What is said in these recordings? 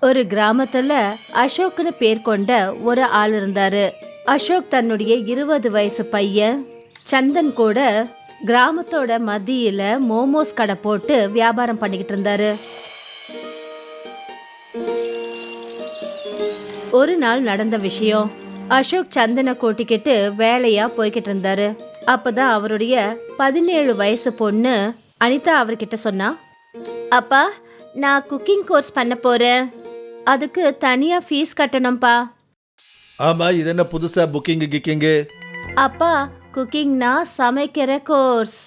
ஒரு கிராமத்துல அசோக்னு பேர் கொண்ட ஒரு ஆள் இருந்தாரு. அசோக் தன்னுடைய 20 வயசு பையன் சந்தன் கூட கிராமத்தோட மத்தியில மோமோஸ் கடை போட்டு வியாபாரம் பண்ணிக்கிட்டு இருந்தாரு. ஒரு நாள் நடந்த விஷயம். அசோக் சந்தனை கூட்டிக்கிட்டு வேலையா போய்கிட்டு இருந்தாரு. அப்பதான் அவருடைய 17 வயசு பொண்ணு அனிதா அவர்கிட்ட சொன்னா, அப்பா, நான் குக்கிங் கோர்ஸ் பண்ண போறேன். அதுக்கு தனியா ஃபீஸ் கட்டணும்ப்பா. ஆமா, இது என்ன புதுசா புக்கிங்கு கிக்கிங்கு? அப்பா, குக்கிங்னா சமைக்கிற கோர்ஸ்.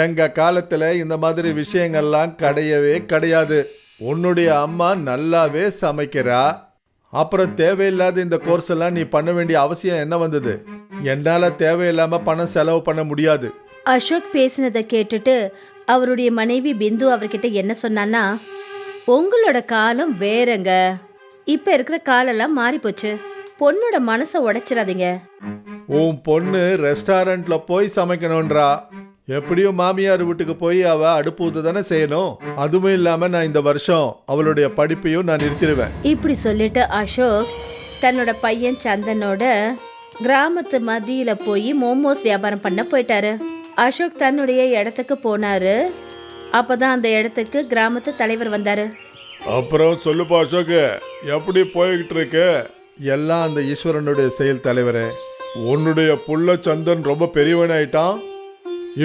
எங்க காலத்துல இந்த மாதிரி விஷயங்கள்லாம் கிடையவே கிடையாது. உன்னுடைய அம்மா நல்லாவே சமைக்கிறா. அப்புறம் தேவையில்லாத இந்த கோர்ஸ் எல்லாம் நீ பண்ண வேண்டிய அவசியம் என்ன வந்தது? என்னால தேவையில்லாம பணம் செலவு பண்ண முடியாது. அசோக் பேசினதை கேட்டுட்டு அவருடைய மனைவி பிந்து அவர்கிட்ட என்ன சொன்னான்னா, உங்களோட காலம் வேறங்க. இப்ப இருக்கிற காலெல்லாம் மாறி போச்சு. பொண்ணோட மனசை உடைச்சிடாதீங்க. உன் பொண்ணு ரெஸ்டாரண்ட்ல போய் சமைக்கணும்ன்றா. எப்படியும் மாமியார் வீட்டுக்கு போய் அவ அடுப்பு ஊத்த தானே செய்யணும். அதுவும் இல்லாம நான் இந்த வருஷம் அவளுடைய படிப்பையும் நான் நிறுத்திடுவேன். இப்படி சொல்லிட்டு அசோக் தன்னோட பையன் சந்தனோட கிராமத்து மத்தியில போய் மோமோஸ் வியாபாரம் பண்ண போயிட்டாரு. அசோக் தன்னுடைய இடத்துக்கு போனாரு. அப்பதான் அந்த இடத்துக்கு கிராமத்து தலைவர் வந்தாரு. அப்புறம் சொல்லுப்பா அசோக், எப்படி போய்கிட்டு இருக்கு? எல்லாம் அந்த ஈஸ்வரனுடைய செயல் தலைவரே. உன்னுடைய புள்ள சந்தன் ரொம்ப பெரியவனாயிட்டான்.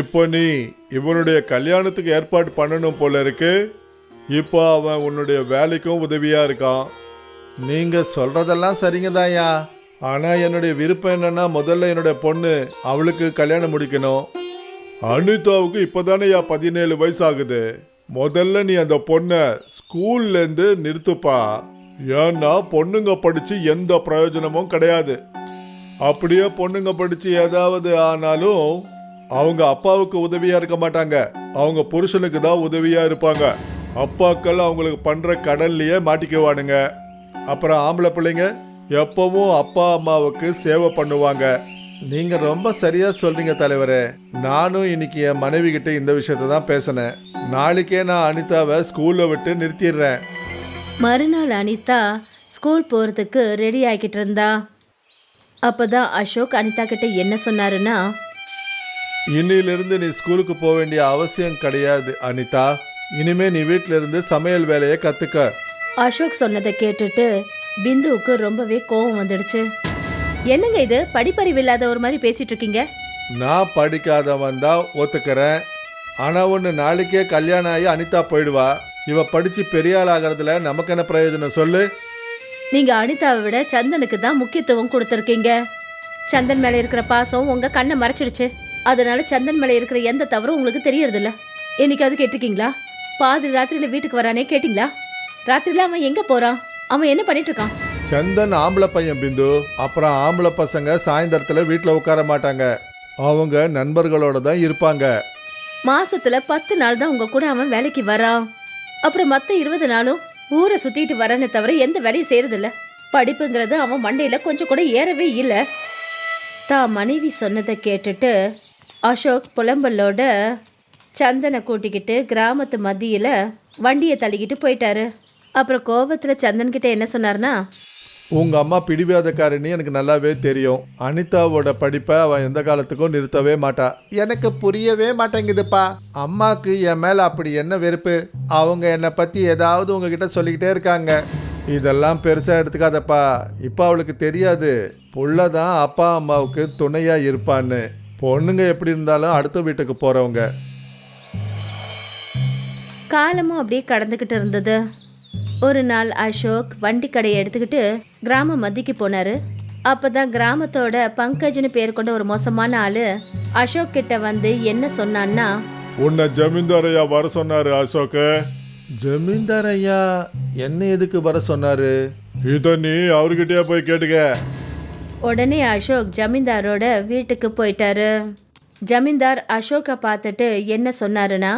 இப்போ நீ இவனுடைய கல்யாணத்துக்கு ஏற்பாடு பண்ணணும் போல இருக்கு. இப்போ அவன் உன்னுடைய வேலைக்கும் உதவியா இருக்கான். நீங்க சொல்றதெல்லாம் சரிங்க தான்யா. ஆனா என்னுடைய விருப்பம் என்னன்னா, முதல்ல என்னுடைய பொண்ணு அவளுக்கு கல்யாணம் முடிக்கணும். அனிதாவுக்கு இப்போதானேயா 17 வயசு ஆகுது. முதல்ல நீ அந்த பொண்ணை ஸ்கூல்ல இருந்து நிறுத்துப்பா. ஏன்னா பொண்ணுங்க படிச்சு எந்த பிரயோஜனமும் கிடையாது. அப்படியே பொண்ணுங்க படிச்சு ஏதாவது ஆனாலும் அவங்க அப்பாவுக்கு உதவியா இருக்க மாட்டாங்க. அவங்க புருஷனுக்கு தான் உதவியா இருப்பாங்க. அப்பாக்கள் அவங்களுக்கு பண்ற கடன்லயே மாட்டிக்குவானுங்க. அப்புறம் ஆம்பளை பிள்ளைங்க எப்பவும் அப்பா அம்மாவுக்கு சேவை பண்ணுவாங்க. நீங்க ரொம்ப சரியா சொல்றீங்க தலைவரே. நானும் இன்னைக்கு என் மனைவி கிட்ட இந்த விஷயத்த தான் பேசினேன். நாளைக்கே நான் அனிதாவை ஸ்கூல்ல விட்டு நிறுத்திடுறேன். மறுநாள் அனிதா ஸ்கூல் போறதுக்கு ரெடி ஆகிக்கிட்டு இருந்தா. அப்பதான் அசோக் அனிதா கிட்ட என்ன சொன்னாருன்னா, இன்னிலிருந்து நீ ஸ்கூலுக்கு போக வேண்டிய அவசியம் கிடையாது அனிதா. இனிமே நீ வீட்டில இருந்து சமையல் வேலையை கத்துக்க. அசோக் சொன்னதை கேட்டுட்டு பிந்துவுக்கு ரொம்பவே கோவம் வந்துடுச்சு. என்னங்க இது, படிப்பறிவு இல்லாத ஒரு மாதிரி பேசிட்டு இருக்கீங்க? நான் படிக்காதவன் தான் ஒத்துக்கிறேன். ஆனா ஒன்று, நாளைக்கே கல்யாணம் ஆகி அனிதா போயிடுவா. இவ படிச்சு பெரிய ஆள் ஆகிறதுல நமக்கு என்ன பிரயோஜனம் சொல்லு? நீங்க அனிதாவை விட சந்தனுக்கு தான் முக்கியத்துவம் கொடுத்துருக்கீங்க. சந்தன் மேல இருக்கிற பாசம் உங்க கண்ணை மறைச்சிடுச்சு. அதனால சந்தன் மேல இருக்கிற எந்த தவறும் உங்களுக்கு தெரியறது இல்ல. என்னைக்காவது கேட்டிருக்கீங்களா? பாதி ராத்திரியில வீட்டுக்கு வரானே கேட்டிங்களா? ராத்திரில அவன் எங்க போறான்? அவன் என்ன பண்ணிட்டு இருக்கான்? சந்தன் ஆம்பளை பையன் பிந்து. அப்புறம் ஆம்பளை பசங்க சாயந்தரத்துல வீட்டில் உட்கார மாட்டாங்க. அவங்க நண்பர்களோட தான் இருப்பாங்க. மாசத்துல 10 நாள் தான் உங்க கூட அவன் வேலைக்கு வரான். அப்புறம் மத்த 20 நாளும் ஊரை சுத்திட்டு வரானே தவிர எந்த வேலையும் செய்யறது இல்ல. படிப்புங்கிறது அவன் மண்டையில கொஞ்சம் கூட ஏறவே இல்லை. தான் மனைவி சொன்னதை கேட்டுட்டு அசோக் புலம்பலோட சந்தனை கூட்டிக்கிட்டு கிராமத்து மத்தியில வண்டியை தள்ளிக்கிட்டு போயிட்டாரு. அப்புறம் கோவத்துல சந்தன் கிட்ட என்ன சொன்னார்னா, உங்க அம்மா பிடிவாதக்காரன்னு எனக்கு நல்லாவே தெரியும். அனிதாவோட படிப்பை அவன் எந்த காலத்துக்கும் நிறுத்தவே மாட்டா. எனக்கு புரியவே மாட்டேங்குதுப்பா. அம்மாக்கு என் மேல அப்படி என்ன வெறுப்பு? அவங்க என்னை பத்தி ஏதாவது உங்ககிட்ட சொல்லிக்கிட்டே இருக்காங்க. இதெல்லாம் பெருசா எடுத்துக்காதப்பா. இப்போ அவளுக்கு தெரியாது புள்ளதான் அப்பா அம்மாவுக்கு துணையா இருப்பான்னு. பொண்ணுங்க எப்படி இருந்தாலும் அடுத்த வீட்டுக்கு போறவங்க. காலமும் அப்படியே கடந்துக்கிட்டு இருந்தது. ஒரு நாள் அசோக் வண்டி கடையை எடுத்துக்கிட்டு கிராம மத்திக்கு போனாரு. அப்பதான் கிராமத்தோட பங்கஜ்னு பேர் கொண்ட ஒரு மோசமான ஆளு அசோக் கிட்ட வந்து என்ன சொன்னான்னா, உன்னை ஜமீன்தார் ஐயா வர சொன்னாரு அசோக். ஜமீன்தார் ஐயா என்ன எதுக்கு வர சொன்னாரு? இத நீ அவர்கிட்டயே போய் கேட்டுக்க. உடனே அசோக் ஜமீன்தாரோட வீட்டுக்கு போயிட்டாரு. ஜமீன்தார் அசோக்கை பார்த்துட்டு என்ன சொன்னாருன்னா,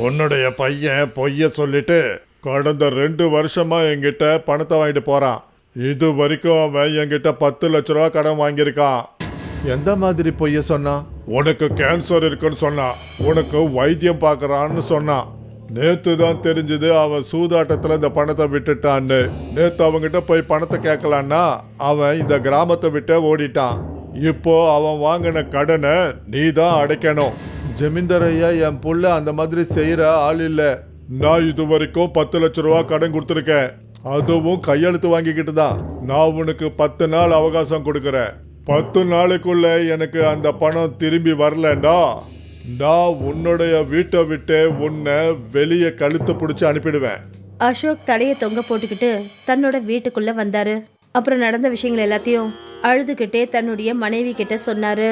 உன்னுடைய பையன் பொய்ய சொல்லிட்டு கடந்த 2 வருஷமா என்கிட்ட பணத்தை வாங்கிட்டு போறான். இது வரைக்கும் அவன் என்கிட்ட 10 லட்ச ரூபா கடன் வாங்கியிருக்கான். எந்த மாதிரி பொய்ய சொன்னான்? உனக்கு கேன்சர் இருக்குன்னு சொன்னான். உனக்கு வைத்தியம் பார்க்கறான்னு சொன்னான். நேத்து தான் தெரிஞ்சது அவன் சூதாட்டத்துல இந்த பணத்தை விட்டுட்டான்னு. நேத்து அவங்கிட்ட போய் பணத்தை கேட்கலான்னா அவன் இந்த கிராமத்தை விட்டு ஓடிட்டான். இப்போ அவன் வாங்கின கடனை நீ தான் அடைக்கணும். ஜமீன்தார் ஐயா, என் புள்ள அந்த மாதிரி செய்யற ஆள் இல்ல. நான் இது வரைக்கும் 10 லட்சம் ரூபா கடன் கொடுத்துருக்கேன், அதுவும் கையெழுத்து வாங்கிக்கிட்டு தான். நான் உனக்கு 10 நாள் அவகாசம் கொடுக்கறேன். 10 நாளைக்குள்ள எனக்கு அந்த பணம் திரும்பி வரலன்னா நான் உன்னுடைய வீட்டை விட்டு உன்னை வெளியே கழுத்து பிடிச்சி அனுப்பிடுவேன். அசோக் தலையை தொங்க போட்டுக்கிட்டு தன்னோட வீட்டுக்குள்ள வந்தாரு. அப்புறம் நடந்த விஷயங்கள் எல்லாத்தையும் அழுதுகிட்டே தன்னுடைய மனைவி கிட்ட சொன்னாரு.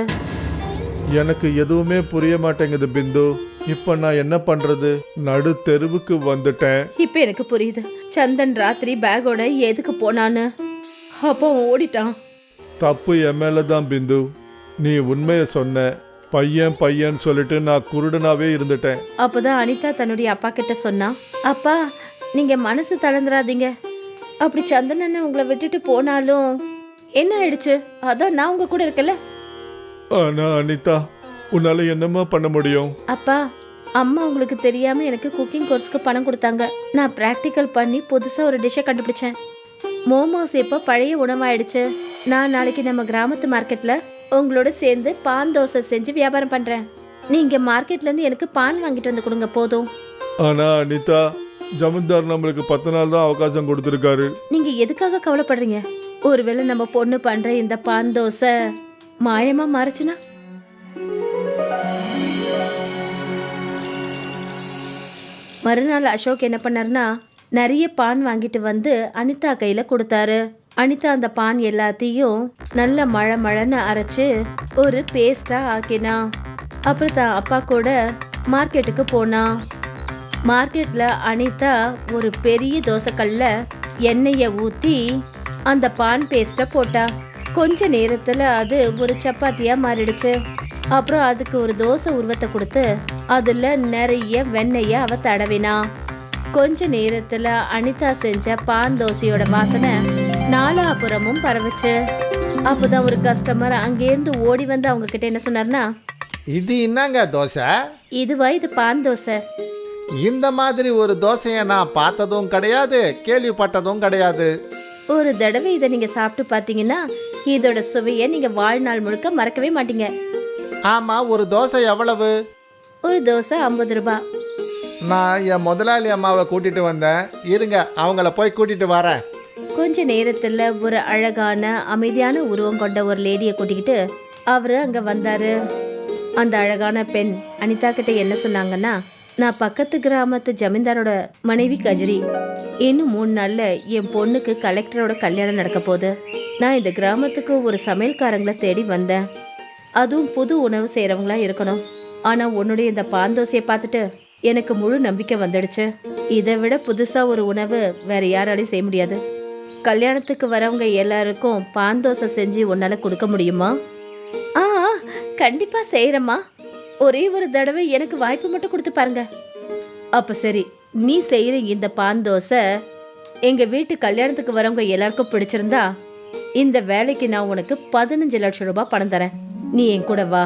எனக்கு எதுவுமே புரிய மாட்டேங்குது பிந்து. இப்ப நான் என்ன பண்றது? நடு தெருவுக்கு வந்துட்டேன். இப்ப எனக்கு புரியுது, சந்தன் ராத்திரி பேக்கோட எதுக்கு போனான்னு. அப்போ அவன் ஓடிட்டான். தப்பு என் மேலதான் பிந்து. நீ உண்மையை சொன்ன. பையன் சொல்லிட்டு நான் குருடனாவே இருந்துட்டேன். அப்போதான் அனிதா தன்னுடைய அப்பா கிட்ட சொன்னா, அப்பா நீங்க மனசு தளர்ந்துராதீங்க. அப்படி சந்தனன் உங்களை விட்டுட்டு போனாலும் என்ன ஆயிடுச்சு? அதான் நான் உங்க கூட இருக்கல. ஆனா அனிதா, உன்னால என்னமா பண்ண முடியும்? அப்பா, அம்மா உங்களுக்கு தெரியாம எனக்கு குக்கிங் கோர்ஸ்க்கு பணம் கொடுத்தாங்க. நான் பிராக்டிக்கல் பண்ணி புதுசா ஒரு டிஷ்ஷை கண்டுபிடிச்சேன். மோமோஸ் இப்போ பழைய உணவாயிடுச்சு. நான் நாளைக்கு நம்ம கிராமத்து மார்க்கெட்ல உங்களோட சேர்ந்து பான் தோசை செஞ்சு வியாபாரம் பண்றேன். நீங்க மார்க்கெட்ல இருந்து எனக்கு பான் வாங்கிட்டு வந்து கொடுங்க போதும். ஆனா அனிதா, ஜமீன்தார் நம்மளுக்கு 10 நாள் தான் அவகாசம் கொடுத்துருக்காரு. நீங்க எதுக்காக கவலைப்படுறீங்க? ஒருவேளை நம்ம பொண்ணு பண்ற இந்த பான் தோசை மாயமா மாறுச்சுனா? மறுநாள் அசோக் என்ன பண்ணாருன்னா, நிறைய பான் வாங்கிட்டு வந்து அனிதா கையில கொடுத்தாரு. அனிதா அந்த பான் எல்லாத்தையும் நல்ல மழன்னு அரைச்சு ஒரு பேஸ்டா ஆக்கினா. அப்புறம் தான் அப்பா கூட மார்க்கெட்டுக்கு போனா. மார்க்கெட்ல அனிதா ஒரு பெரிய தோசைக்கல்ல எண்ணெயை ஊத்தி அந்த பான் பேஸ்ட்டை போட்டா. கொஞ்ச நேரத்துல அது ஒரு சப்பாத்தியா மாறிடுச்சு. அப்புறம் அதுக்கு ஒரு தோசை உருவத்தை கொடுத்து அதுல நிறைய வெண்ணெய அவ தடவினா. கொஞ்ச நேரத்துல அனிதா செஞ்ச பான் தோசையோட வாசனை நாலாபுரமும் பரவுச்சு. அப்பதான் ஒரு கஸ்டமர் அங்கேருந்து ஓடி வந்து அவங்க கிட்ட என்ன சொன்னார்னா, இது என்னங்க தோசை? இதுவா? இது பான் தோசை. இந்த மாதிரி ஒரு தோசையை நான் பார்த்ததும் கிடையாது, கேள்விப்பட்டதும் கிடையாது. ஒரு தடவை இதை நீங்க சாப்பிட்டு பார்த்தீங்கன்னா இதோட சுவையை நீங்க வாழ்நாள் முழுக்க மறக்கவே மாட்டீங்க. ஆமா, ஒரு தோசை எவ்வளவு? ஒரு தோசை 50 ரூபாய். நான் என் முதலாளி அம்மாவை கூட்டிட்டு வந்தேன், இருங்க அவங்கள போய் கூட்டிட்டு வரேன். கொஞ்ச நேரத்துல ஒரு அழகான அமைதியான உருவம் கொண்ட ஒரு லேடியை கூட்டிக்கிட்டு அவரு அங்க வந்தாரு. அந்த அழகான பெண் அனிதா கிட்ட என்ன சொன்னாங்கன்னா, நான் பக்கத்து கிராமத்து ஜமீன்தாரோட மனைவி கஜ்ரி. இன்னும் 3 நாள்ல என் பொண்ணுக்கு கலெக்டரோட கல்யாணம் நடக்க போகுது. நான் இந்த கிராமத்துக்கு ஒரு சமையல்காரங்களை தேடி வந்தேன். அதுவும் புது உணவு செய்யறவங்களா இருக்கணும். ஆனா உன்னுடைய இந்த பான் தோசையை பார்த்துட்டு எனக்கு முழு நம்பிக்கை வந்துடுச்சு. இதை விட புதுசா ஒரு உணவு வேற யாராலையும் செய்ய முடியாது. கல்யாணத்துக்கு வரவங்க எல்லாருக்கும் பான் தோசை செஞ்சு உன்னால கொடுக்க முடியுமா? ஆ, கண்டிப்பா செய்யறேம்மா. ஒரே ஒரு தடவை எனக்கு வாய்ப்பு மட்டும் கொடுத்து பாருங்க. அப்ப சரி, நீ செய்யற இந்த பான் தோசை எங்க வீட்டு கல்யாணத்துக்கு வரவங்க எல்லாருக்கும் பிடிச்சிருந்தா இந்த வேலைக்கு நான் உனக்கு 15 லட்சம் ரூபாய் பணம் தரேன். நீ என் கூட வா.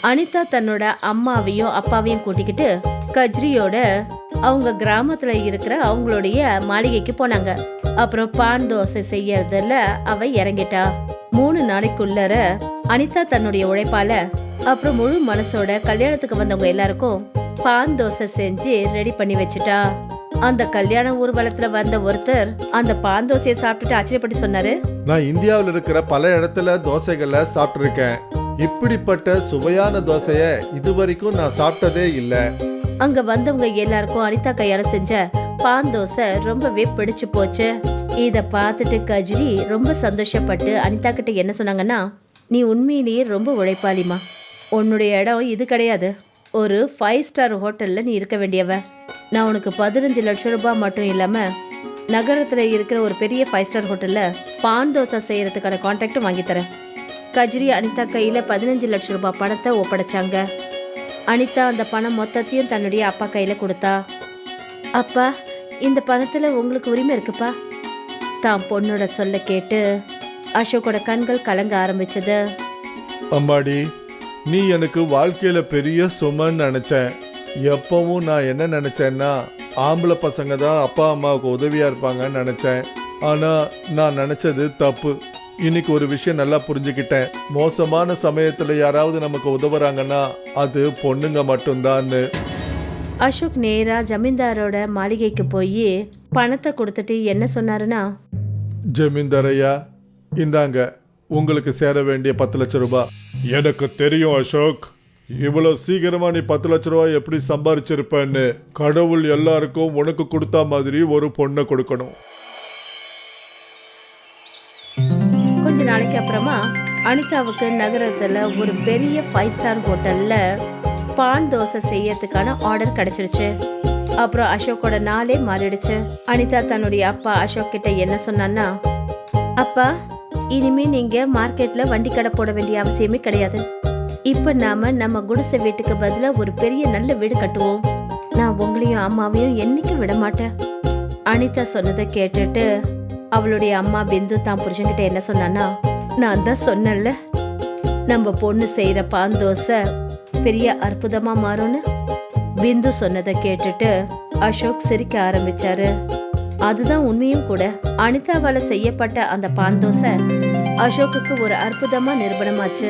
அனிதா தன்னோட அம்மாவையும் அப்பாவையும் கூட்டிக்கிட்டு கஜ்ரியோட அவங்க கிராமத்துல இருக்கிற அவங்களுடைய மாளிகைக்கு போனாங்க. அப்புறம் பான் தோசை செய்யறதுல அவ இறங்கிட்டா. 3 நாளைக்குள்ளர அனிதா தன்னுடைய உழைப்பால அப்புறம் முழு மனசோட கல்யாணத்துக்கு வந்தவங்க எல்லாருக்கும் பான் தோசை செஞ்சு ரெடி பண்ணி வச்சுட்டா. அந்த கல்யாண ஊர்வலத்துல வந்த ஒருத்தர் அந்த பான் தோசையை சாப்பிட்டுட்டு ஆச்சரியப்பட்டு சொன்னாரு, நான் இந்தியாவில் இருக்கிற பல இடத்துல தோசைகளை சாப்பிட்டுருக்கேன். இப்படிப்பட்ட சுவையான தோசைய இதுவரைக்கும் நான் சாப்பிட்டதே இல்ல. அங்க வந்தவங்க எல்லாருக்கும் அனிதா கையால செஞ்ச பான் தோசை ரொம்பவே பிடிச்சு போச்சு. இத பார்த்துட்டு கஜ்ரி ரொம்ப சந்தோஷப்பட்டு அனிதா கிட்ட என்ன சொன்னாங்கன்னா, நீ உண்மையிலேயே ரொம்ப உழைப்பாளிமா. உன்னுடைய இடம் இது கிடையாது. ஒரு 5 ஸ்டார் ஹோட்டல்ல நீ இருக்க வேண்டியவ. நான் உனக்கு 15 லட்சம் ரூபாய் மட்டும் இல்லாம நகரத்துல இருக்கிற ஒரு பெரிய 5 ஸ்டார் ஹோட்டல்ல பான் தோசை செய்யறதுக்கான கான்ட்ராக்டும் வாங்கி தரேன். கஜ்ரி அனிதா கையில 15 லட்சம் ரூபாய் பணத்தை ஒப்படைச்சாங்க. அனிதா அந்த பணம் மொத்தத்தையும் தன்னுடைய அப்பா கையில கொடுத்தா. அப்பா, இந்த பணத்துல உங்களுக்கு உரிமை இருக்குப்பா. தான் பொண்ணோட சொல்ல கேட்டு அசோக்கோட கண்கள் கலங்க ஆரம்பிச்சது. அம்மாடி, நீ எனக்கு வாழ்க்கையில பெரிய சுமன்னு நினைச்சேன். எப்பவும் நான் என்ன நினைச்சேன்னா ஆம்பளை பசங்க தான் அப்பா அம்மாவுக்கு உதவியா இருப்பாங்கன்னு நினைச்சேன். ஆனா நான் நினைச்சது தப்பு. இன்னைக்கு ஒரு விஷயம் நல்லா புரிஞ்சுக்கிட்டேன். மோசமான சமயத்துல யாராவது நமக்கு உதவுறாங்கன்னா அது பொண்ணுங்க மட்டும்தான்னு. அசோக் நேரா ஜமீன்தாரோட மாளிகைக்கு போய் பணத்தை கொடுத்துட்டு என்ன சொன்னாருன்னா, ஜமீன்தாரையா, இந்தாங்க உங்களுக்கு சேர வேண்டிய 10 லட்சம் ரூபாய். எனக்கு தெரியும் அசோக், இவ்வளவு சீக்கிரமா நீ 10 லட்ச ரூபாய் எப்படி சம்பாரிச்சிருப்பன்னு. கடவுள் எல்லாருக்கும் உனக்கு கொடுத்தா மாதிரி ஒரு பொண்ணை கொடுக்கணும். கொஞ்ச நாளைக்கு அப்புறமா அனிதாவுக்கு நகரத்துல ஒரு பெரிய 5 ஸ்டார் ஹோட்டல்ல பான் தோசை செய்யறதுக்கான ஆர்டர் கிடைச்சிருச்சு. அப்புறம் அசோக்கோட நாளே மாறிடுச்சு. அனிதா தன்னுடைய அப்பா அசோக் கிட்ட என்ன சொன்னான்னா, அப்பா, இனிமே நீங்க மார்க்கெட்ல வண்டி கடை போட வேண்டிய அவசியமே கிடையாது. இப்ப நாம நம்ம குடிசை வீட்டுக்கு பதிலா ஒரு பெரிய நல்ல வீடு கட்டுவோம். நான் உங்களையும் அம்மாவையும் என்னைக்கும் விட மாட்டேன். அனிதா சொன்னதை கேட்டுட்டு அவளுடைய அம்மா பிந்து தான் புருஷன்கிட்ட என்ன சொன்னான்னா, நான் தான் சொன்னேன்ல, நம்ம பொண்ணு செய்யற பான் தோசை பெரிய அற்புதமா மாறும்னு. பிந்து சொன்னதை கேட்டுட்டு அசோக் சிரிக்க ஆரம்பிச்சாரு. அதுதான் உண்மையும் கூட. அனிதாவால செய்யப்பட்ட அந்த பான் தோசை அசோக்குக்கு ஒரு அற்புதமா நிரூபணமாச்சு.